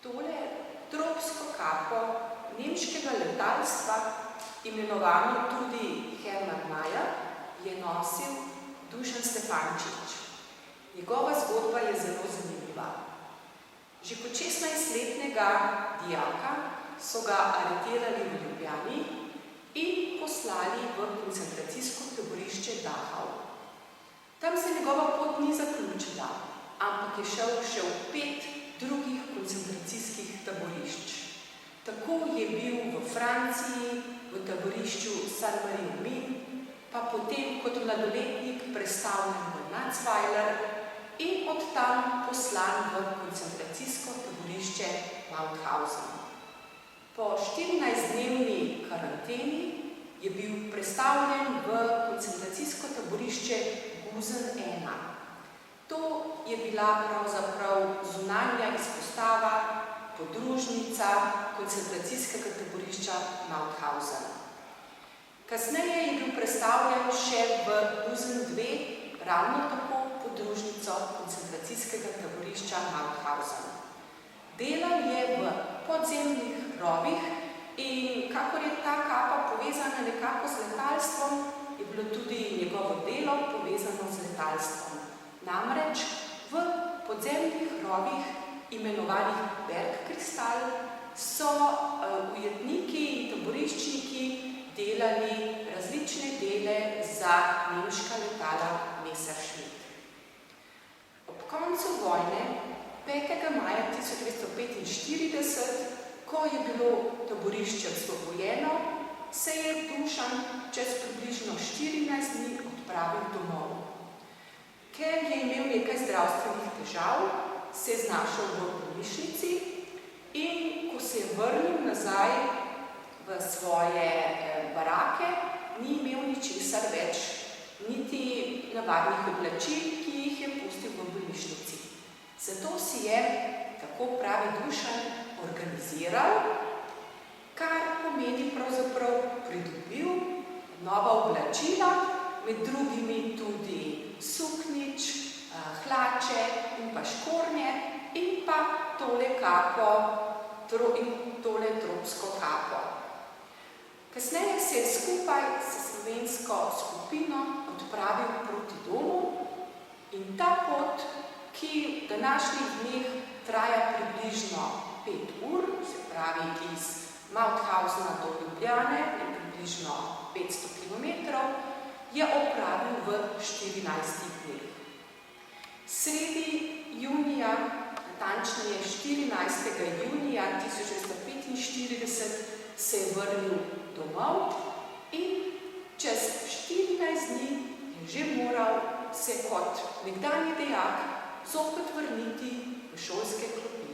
Tole tropsko kapo nemškega letalstva, imenovano tudi Hermann Mayer, je nosil Dušan Stefančič. Njegova zgodba je zelo zanimiva. Že kot 16-letnega dijaka so ga aretirali v Ljubljani in poslali v koncentracijsko taborišče Dachau. Tam se njegova pot ni zaključila, ampak je šel še v 5 drugih koncentracijskih taborišč. Tako je bil v Franciji, v taborišču Saint-Marie-aux-Mines, pa potem kot mladoletnik prestavljen v Natzweiler in od tam poslan v koncentracijsko taborišče Mauthausen. Po 14-dnevni karanteni je bil prestavljen v koncentracijsko taborišče Gusen 1. To je bila pravzaprav zunanja izpostava, podružnica koncentracijskega taborišča Mauthausen. Kasneje je bil prestavljen še v Gusen 2, ravno tako podružnico koncentracijskega taborišča Mauthausen. Delal je v podzemnih rovih in kakor je ta kapa povezana nekako z letalstvom, je bilo tudi njegovo delo povezano z letalstvom. Namreč v podzemnih rovih, imenovanih Bergkristall, so ujetniki in taboriščniki delali različne dele za nemška letala Messerschmitt. Ob koncu vojne, 5. maja 1945, ko je bilo taborišče osvobojeno, se je Dušan čez približno 14 dni odpravil domov. Ker je imel nekaj zdravstvenih težav, se je znašel v bolnišnici in ko se je vrnil nazaj v svoje barake, ni imel ničesar več, niti navadnih oblačil, ki jih je pustil v bolnišnici. Zato si je, tako pravi Dušan, organiziral, kar pomeni pravzaprav pridobil nova oblačila, med drugimi tudi suknjič, hlače in pa škornje in pa tole kapo in tole tropsko kapo. Kasneje se je skupaj s slovensko skupino odpravil proti domu in ta pot, ki v današnjih dneh traja približno 5 ur, se pravi iz Mauthausena do Ljubljane, je približno 500 km, je opravil v 14 dneh. Sredi junija, natančneje 14. junija 1945, se je vrnil domov in čez 14 dni je že moral se kot nekdanji dijak zopet vrniti v šolske klopi.